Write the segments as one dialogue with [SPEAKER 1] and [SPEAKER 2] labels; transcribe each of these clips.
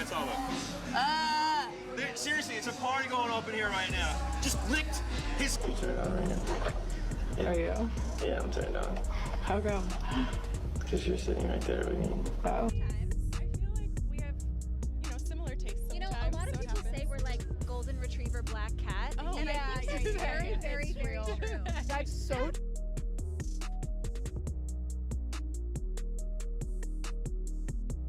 [SPEAKER 1] cancel it. Seriously, it's a party going up in here right now. Just licked his.
[SPEAKER 2] I'm turned on right now.
[SPEAKER 3] Are you?
[SPEAKER 2] Yeah, I'm turned on.
[SPEAKER 3] How come?
[SPEAKER 2] Because you're sitting right there with me.
[SPEAKER 3] Oh.
[SPEAKER 4] I feel like we have, similar tastes sometimes.
[SPEAKER 5] You know, a lot of people say we're like golden retriever black cat.
[SPEAKER 4] Oh,
[SPEAKER 5] and
[SPEAKER 4] yeah,
[SPEAKER 5] I think that's very, very, very true.
[SPEAKER 3] That's so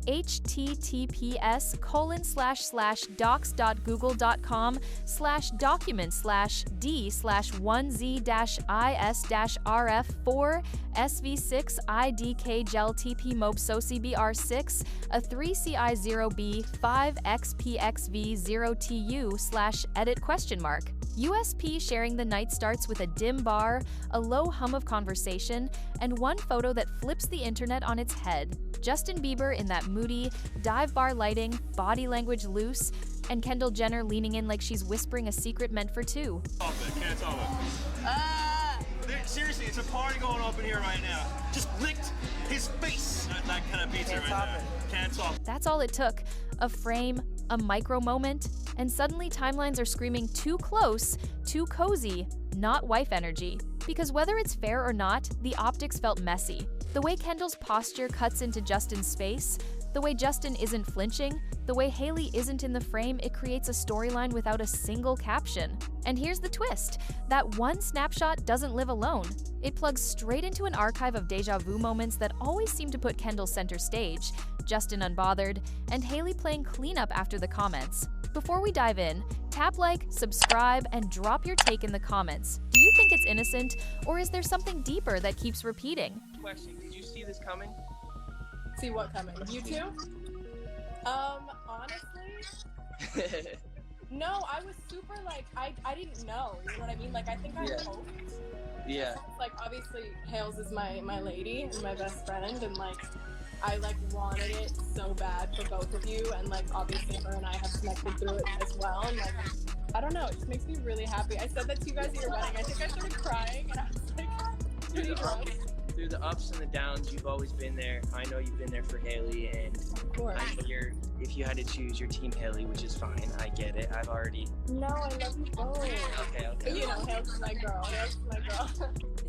[SPEAKER 6] https://docs.google.com/document/d/1z-is-rf4sv6idk gel tp mob soci br6 a 3ci0b 5xpxv0tu/edit question mark. USP sharing the night starts with a dim bar, a low hum of conversation, and one photo that flips the internet on its head. Justin Bieber in that moody, dive bar lighting, body language loose, and Kendall Jenner leaning in like she's whispering a secret meant for two.
[SPEAKER 1] Cancel it. Seriously, it's a party going up in here right now. Just licked his face. That kind of beats it right there. Cancel.
[SPEAKER 6] That's all it took. A frame, a micro moment, and suddenly timelines are screaming too close, too cozy, not wife energy. Because whether it's fair or not, the optics felt messy. The way Kendall's posture cuts into Justin's space, the way Justin isn't flinching, the way Hailey isn't in the frame, it creates a storyline without a single caption. And here's the twist. That one snapshot doesn't live alone. It plugs straight into an archive of deja vu moments that always seem to put Kendall center stage, Justin unbothered, and Hailey playing cleanup after the comments. Before we dive in, tap like, subscribe, and drop your take in the comments. Do you think it's innocent, or is there something deeper that keeps repeating?
[SPEAKER 7] Question, did you see this coming?
[SPEAKER 3] See what coming? You too? Honestly, no, I was super I didn't know, you know what I mean? Like, I think I hoped.
[SPEAKER 7] Yeah.
[SPEAKER 3] Like, obviously, Hales is my lady and my best friend, and I wanted it so bad for both of you, and obviously her and I have connected through it as well, and I don't know, it just makes me really happy. I said that to you guys at your wedding. I think I started crying, and I was pretty drunk.
[SPEAKER 7] Through the ups and the downs, you've always been there. I know you've been there for Hailey, and
[SPEAKER 3] of course.
[SPEAKER 7] I know if you had to choose, your team Hailey, which is fine. I get it. I've already.
[SPEAKER 3] No, I love you both.
[SPEAKER 7] Okay.
[SPEAKER 3] But Hales is my girl.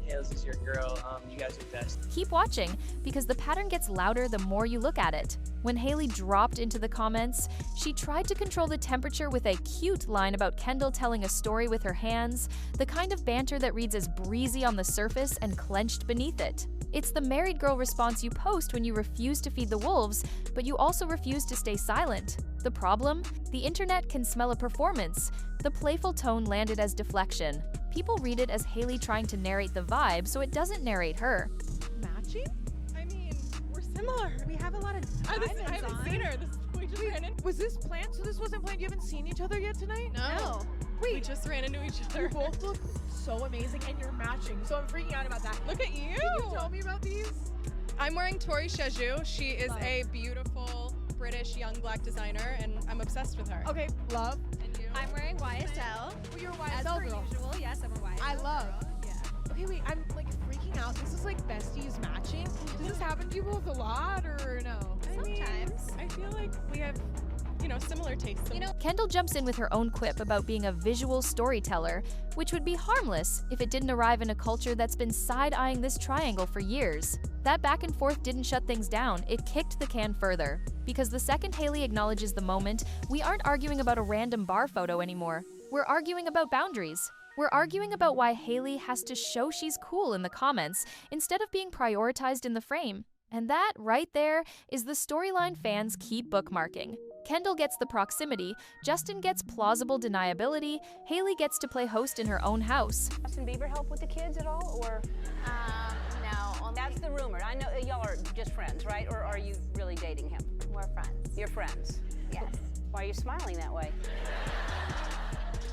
[SPEAKER 7] Hales is your girl. You guys are best.
[SPEAKER 6] Keep watching, because the pattern gets louder the more you look at it. When Hailey dropped into the comments, she tried to control the temperature with a cute line about Kendall telling a story with her hands, the kind of banter that reads as breezy on the surface and clenched beneath it. It's the married girl response you post when you refuse to feed the wolves, but you also refuse to stay silent. The problem? The internet can smell a performance. The playful tone landed as deflection. People read it as Hailey trying to narrate the vibe, so it doesn't narrate her.
[SPEAKER 4] Matching? I mean, we're similar. We have a lot of diamonds I haven't seen her. We just ran in.
[SPEAKER 8] Was this planned? So this wasn't planned? You haven't seen each other yet tonight?
[SPEAKER 4] No.
[SPEAKER 8] Wait.
[SPEAKER 4] We just ran into each other.
[SPEAKER 8] You both look so amazing, and you're matching. So I'm freaking out about that.
[SPEAKER 4] Look at you.
[SPEAKER 8] Can you tell me about these?
[SPEAKER 4] I'm wearing Tori Shaju. She is a beautiful British young black designer, and I'm obsessed with her.
[SPEAKER 8] Okay, love.
[SPEAKER 4] And you?
[SPEAKER 5] I'm wearing YSL.
[SPEAKER 8] Oh, you're a
[SPEAKER 5] As
[SPEAKER 8] YSL
[SPEAKER 5] per
[SPEAKER 8] girl.
[SPEAKER 5] usual, yes, I'm a YSL
[SPEAKER 8] I love.
[SPEAKER 5] girl. Yeah.
[SPEAKER 8] Okay, wait, I'm freaking out. This is besties matching. Does this happen to you both a lot, or no?
[SPEAKER 5] Sometimes.
[SPEAKER 4] I feel like we have, similar tastes.
[SPEAKER 6] Kendall jumps in with her own quip about being a visual storyteller, which would be harmless if it didn't arrive in a culture that's been side-eyeing this triangle for years. That back and forth didn't shut things down, it kicked the can further. Because the second Hailey acknowledges the moment, we aren't arguing about a random bar photo anymore. We're arguing about boundaries. We're arguing about why Hailey has to show she's cool in the comments instead of being prioritized in the frame. And that, right there, is the storyline fans keep bookmarking. Kendall gets the proximity, Justin gets plausible deniability, Hailey gets to play host in her own house.
[SPEAKER 9] Justin Bieber help with the kids at all, or?
[SPEAKER 5] No.
[SPEAKER 9] That's the rumor. I know y'all are just friends, right? Or are you really dating him?
[SPEAKER 5] We're friends.
[SPEAKER 9] You're friends.
[SPEAKER 5] Yes.
[SPEAKER 9] Why are you smiling that way?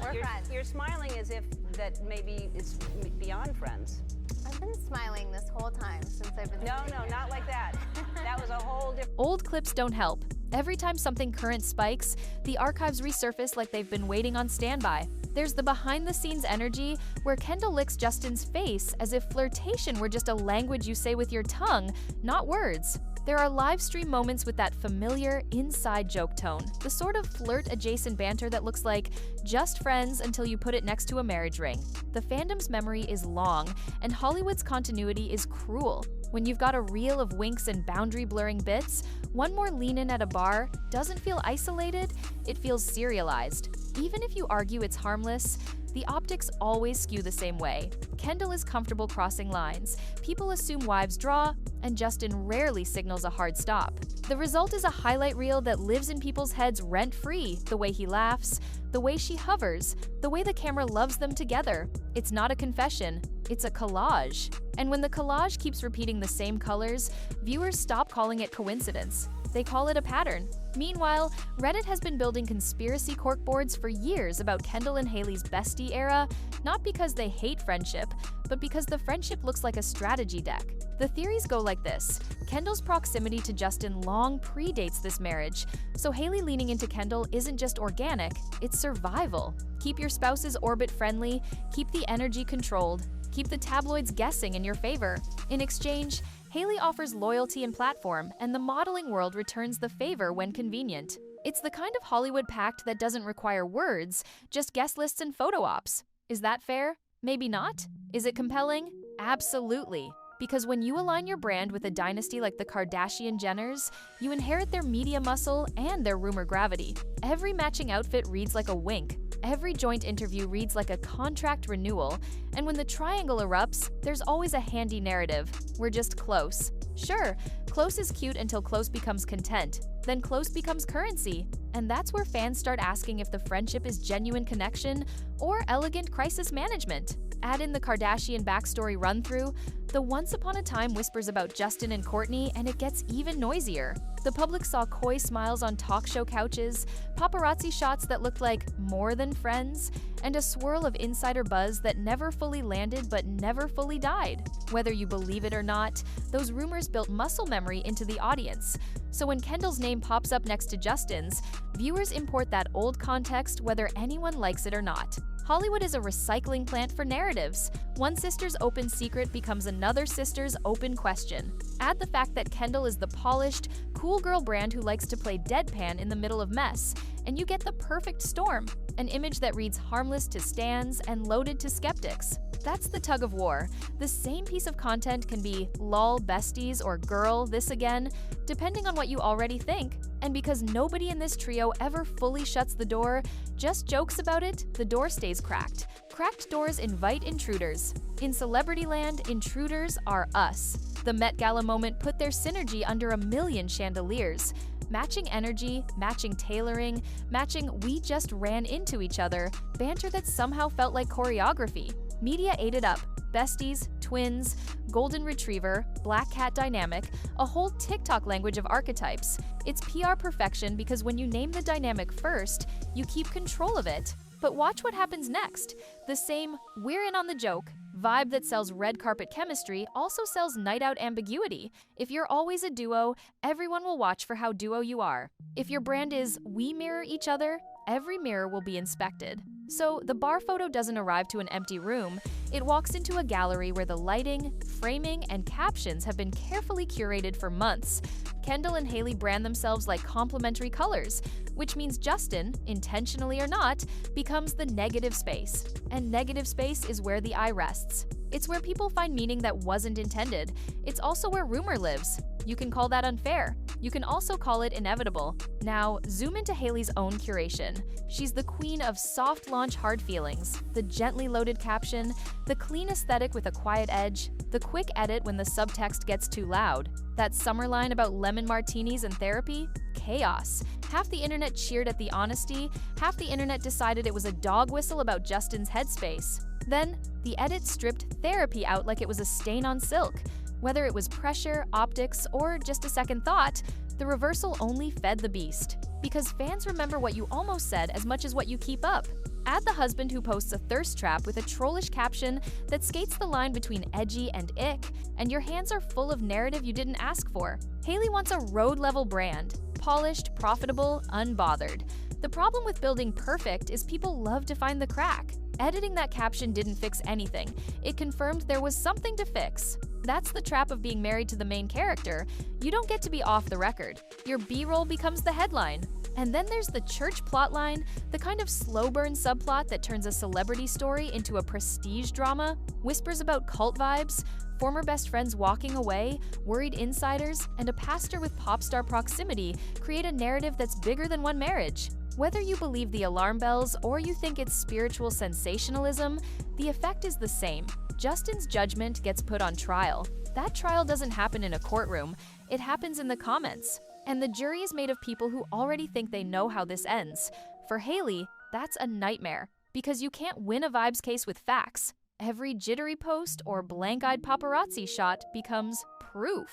[SPEAKER 5] We're friends.
[SPEAKER 9] You're smiling as if that maybe it's beyond friends.
[SPEAKER 5] I've been smiling this whole time since I've been.
[SPEAKER 9] No, not like that. That was a whole different.
[SPEAKER 6] Old clips don't help. Every time something current spikes, the archives resurface like they've been waiting on standby. There's the behind-the-scenes energy where Kendall licks Justin's face as if flirtation were just a language you say with your tongue, not words. There are live stream moments with that familiar inside joke tone, the sort of flirt-adjacent banter that looks like just friends until you put it next to a marriage ring. The fandom's memory is long, and Hollywood's continuity is cruel. When you've got a reel of winks and boundary-blurring bits, one more lean-in at a bar doesn't feel isolated, it feels serialized. Even if you argue it's harmless, the optics always skew the same way. Kendall is comfortable crossing lines, people assume wives draw, and Justin rarely signals a hard stop. The result is a highlight reel that lives in people's heads rent-free, the way he laughs, the way she hovers, the way the camera loves them together. It's not a confession, it's a collage. And when the collage keeps repeating the same colors, viewers stop calling it coincidence. They call it a pattern. Meanwhile, Reddit has been building conspiracy corkboards for years about Kendall and Hailey's bestie era, not because they hate friendship, but because the friendship looks like a strategy deck. The theories go like this. Kendall's proximity to Justin long predates this marriage, so Hailey leaning into Kendall isn't just organic, it's survival. Keep your spouse's orbit friendly, keep the energy controlled, keep the tabloids guessing in your favor. In exchange, Hailey offers loyalty and platform, and the modeling world returns the favor when convenient. It's the kind of Hollywood pact that doesn't require words, just guest lists and photo ops. Is that fair? Maybe not. Is it compelling? Absolutely. Because when you align your brand with a dynasty like the Kardashian Jenners, you inherit their media muscle and their rumor gravity. Every matching outfit reads like a wink. Every joint interview reads like a contract renewal, and when the triangle erupts, there's always a handy narrative. We're just close. Sure, close is cute until close becomes content. Then close becomes currency. And that's where fans start asking if the friendship is genuine connection or elegant crisis management. Add in the Kardashian backstory run-through, the Once Upon a Time whispers about Justin and Kourtney, and it gets even noisier. The public saw coy smiles on talk show couches, paparazzi shots that looked like more than friends, and a swirl of insider buzz that never fully landed but never fully died. Whether you believe it or not, those rumors built muscle memory into the audience. So when Kendall's name pops up next to Justin's, viewers import that old context whether anyone likes it or not. Hollywood is a recycling plant for narratives. One sister's open secret becomes another sister's open question. Add the fact that Kendall is the polished, cool girl brand who likes to play deadpan in the middle of mess, and you get the perfect storm, an image that reads harmless to stans and loaded to skeptics. That's the tug of war. The same piece of content can be lol besties or girl this again, depending on what you already think. And because nobody in this trio ever fully shuts the door, just jokes about it, the door stays cracked. Cracked doors invite intruders. In celebrity land, intruders are us. The Met Gala moment put their synergy under a million chandeliers. Matching energy, matching tailoring, matching we just ran into each other, banter that somehow felt like choreography. Media ate it up. Besties, twins, golden retriever, black cat dynamic, a whole TikTok language of archetypes. It's PR perfection because when you name the dynamic first, you keep control of it. But watch what happens next. The same "we're in on the joke" vibe that sells red carpet chemistry also sells night out ambiguity. If you're always a duo, everyone will watch for how duo you are. If your brand is "we mirror each other," every mirror will be inspected. So the bar photo doesn't arrive to an empty room, it walks into a gallery where the lighting, framing, and captions have been carefully curated for months. Kendall and Hailey brand themselves like complementary colors, which means Justin, intentionally or not, becomes the negative space. And negative space is where the eye rests. It's where people find meaning that wasn't intended. It's also where rumor lives. You can call that unfair. You can also call it inevitable. Now, zoom into Hailey's own curation. She's the queen of soft launch hard feelings, the gently loaded caption, the clean aesthetic with a quiet edge, the quick edit when the subtext gets too loud. That summer line about lemon martinis and therapy? Chaos. Half the internet cheered at the honesty, half the internet decided it was a dog whistle about Justin's headspace. Then, the edit stripped therapy out like it was a stain on silk. Whether it was pressure, optics, or just a second thought, the reversal only fed the beast. Because fans remember what you almost said as much as what you keep up. Add the husband who posts a thirst trap with a trollish caption that skates the line between edgy and ick, and your hands are full of narrative you didn't ask for. Hailey wants a road-level brand. Polished, profitable, unbothered. The problem with building perfect is people love to find the crack. Editing that caption didn't fix anything. It confirmed there was something to fix. That's the trap of being married to the main character. You don't get to be off the record. Your B-roll becomes the headline. And then there's the church plotline, the kind of slow burn subplot that turns a celebrity story into a prestige drama, whispers about cult vibes, former best friends walking away, worried insiders, and a pastor with pop star proximity create a narrative that's bigger than one marriage. Whether you believe the alarm bells or you think it's spiritual sensationalism, the effect is the same. Justin's judgment gets put on trial. That trial doesn't happen in a courtroom, it happens in the comments. And the jury is made of people who already think they know how this ends. For Hailey, that's a nightmare, because you can't win a vibes case with facts. Every jittery post or blank-eyed paparazzi shot becomes proof.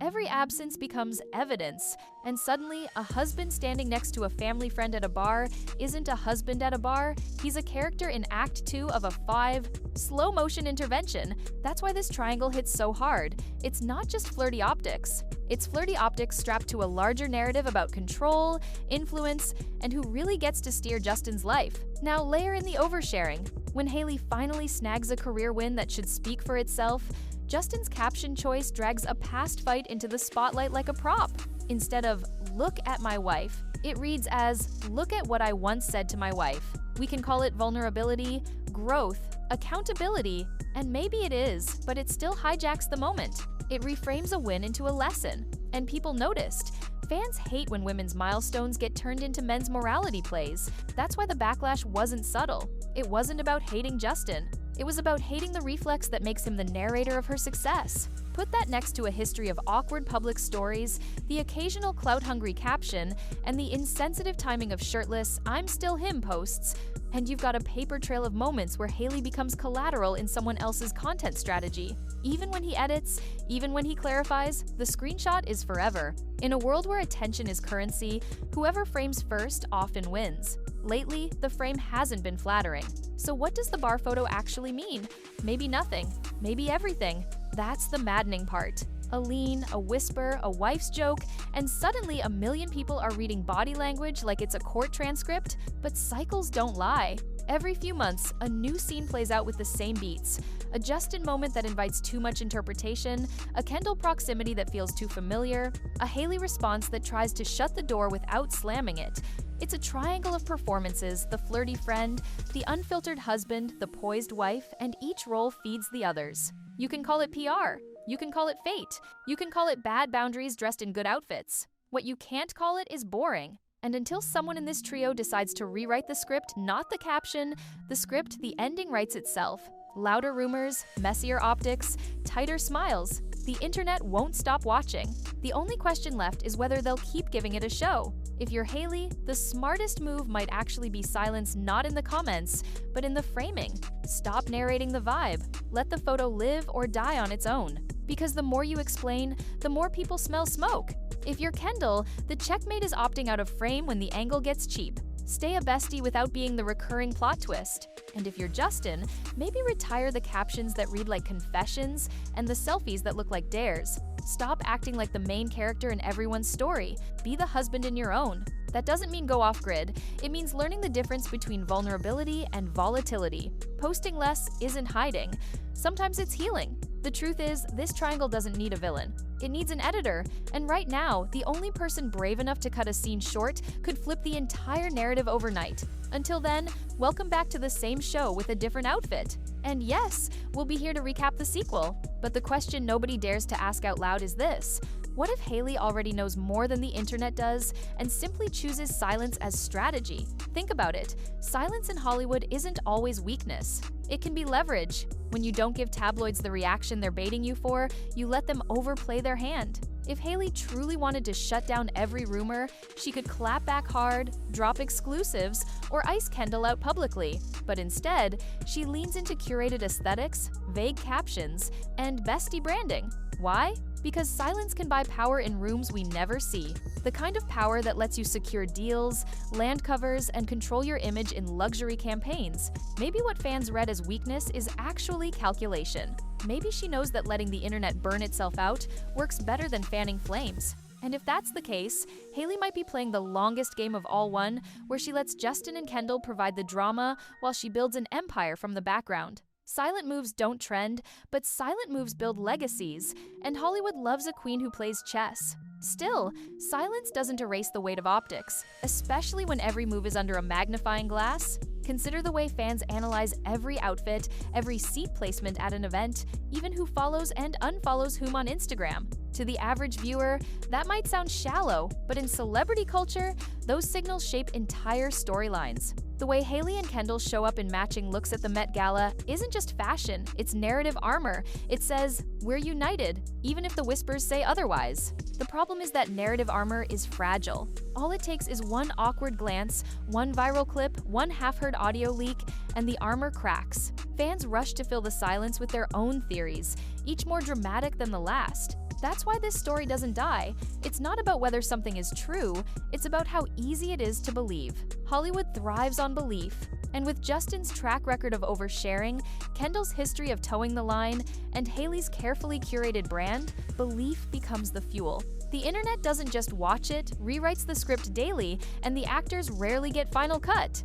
[SPEAKER 6] Every absence becomes evidence. And suddenly, a husband standing next to a family friend at a bar isn't a husband at a bar, he's a character in Act 2 of a 5 slow-motion intervention. That's why this triangle hits so hard. It's not just flirty optics. It's flirty optics strapped to a larger narrative about control, influence, and who really gets to steer Justin's life. Now layer in the oversharing. When Hailey finally snags a career win that should speak for itself, Justin's caption choice drags a past fight into the spotlight like a prop. Instead of, "Look at my wife," it reads as, "Look at what I once said to my wife." We can call it vulnerability, growth, accountability, and maybe it is, but it still hijacks the moment. It reframes a win into a lesson, and people noticed. Fans hate when women's milestones get turned into men's morality plays. That's why the backlash wasn't subtle. It wasn't about hating Justin. It was about hating the reflex that makes him the narrator of her success. Put that next to a history of awkward public stories, the occasional clout-hungry caption, and the insensitive timing of shirtless "I'm still him" posts, and you've got a paper trail of moments where Hailey becomes collateral in someone else's content strategy. Even when he edits, even when he clarifies, the screenshot is forever. In a world where attention is currency, whoever frames first often wins. Lately, the frame hasn't been flattering. So what does the bar photo actually mean? Maybe nothing, maybe everything. That's the maddening part. A lean, a whisper, a wife's joke, and suddenly a million people are reading body language like it's a court transcript, but cycles don't lie. Every few months, a new scene plays out with the same beats. A Justin moment that invites too much interpretation, a Kendall proximity that feels too familiar, a Hailey response that tries to shut the door without slamming it. It's a triangle of performances, the flirty friend, the unfiltered husband, the poised wife, and each role feeds the others. You can call it PR. You can call it fate. You can call it bad boundaries dressed in good outfits. What you can't call it is boring. And until someone in this trio decides to rewrite the script, not the caption, the script, the ending writes itself. Louder rumors, messier optics, tighter smiles. The internet won't stop watching. The only question left is whether they'll keep giving it a show. If you're Hailey, the smartest move might actually be silence not in the comments, but in the framing. Stop narrating the vibe. Let the photo live or die on its own. Because the more you explain, the more people smell smoke. If you're Kendall, the checkmate is opting out of frame when the angle gets cheap. Stay a bestie without being the recurring plot twist. And if you're Justin, maybe retire the captions that read like confessions and the selfies that look like dares. Stop acting like the main character in everyone's story. Be the husband in your own. That doesn't mean go off grid. It means learning the difference between vulnerability and volatility. Posting less isn't hiding. Sometimes it's healing. The truth is, this triangle doesn't need a villain. It needs an editor, and right now, the only person brave enough to cut a scene short could flip the entire narrative overnight. Until then, welcome back to the same show with a different outfit. And yes, we'll be here to recap the sequel. But the question nobody dares to ask out loud is this: what if Hailey already knows more than the internet does and simply chooses silence as strategy? Think about it. Silence in Hollywood isn't always weakness. It can be leverage. When you don't give tabloids the reaction they're baiting you for, you let them overplay their hand. If Hailey truly wanted to shut down every rumor, she could clap back hard, drop exclusives, or ice Kendall out publicly. But instead, she leans into curated aesthetics, vague captions, and bestie branding. Why? Because silence can buy power in rooms we never see. The kind of power that lets you secure deals, land covers, and control your image in luxury campaigns. Maybe what fans read as weakness is actually calculation. Maybe she knows that letting the internet burn itself out works better than fanning flames. And if that's the case, Hailey might be playing the longest game of all one, where she lets Justin and Kendall provide the drama while she builds an empire from the background. Silent moves don't trend, but silent moves build legacies, and Hollywood loves a queen who plays chess. Still, silence doesn't erase the weight of optics, especially when every move is under a magnifying glass. Consider the way fans analyze every outfit, every seat placement at an event, even who follows and unfollows whom on Instagram. To the average viewer, that might sound shallow, but in celebrity culture, those signals shape entire storylines. The way Hailey and Kendall show up in matching looks at the Met Gala isn't just fashion, it's narrative armor. It says, "We're united," even if the whispers say otherwise. The problem is that narrative armor is fragile. All it takes is one awkward glance, one viral clip, one half-heard audio leak, and the armor cracks. Fans rush to fill the silence with their own theories, each more dramatic than the last. That's why this story doesn't die. It's not about whether something is true, it's about how easy it is to believe. Hollywood thrives on belief, and with Justin's track record of oversharing, Kendall's history of towing the line, and Hailey's carefully curated brand, belief becomes the fuel. The internet doesn't just watch it, rewrites the script daily, and the actors rarely get final cut.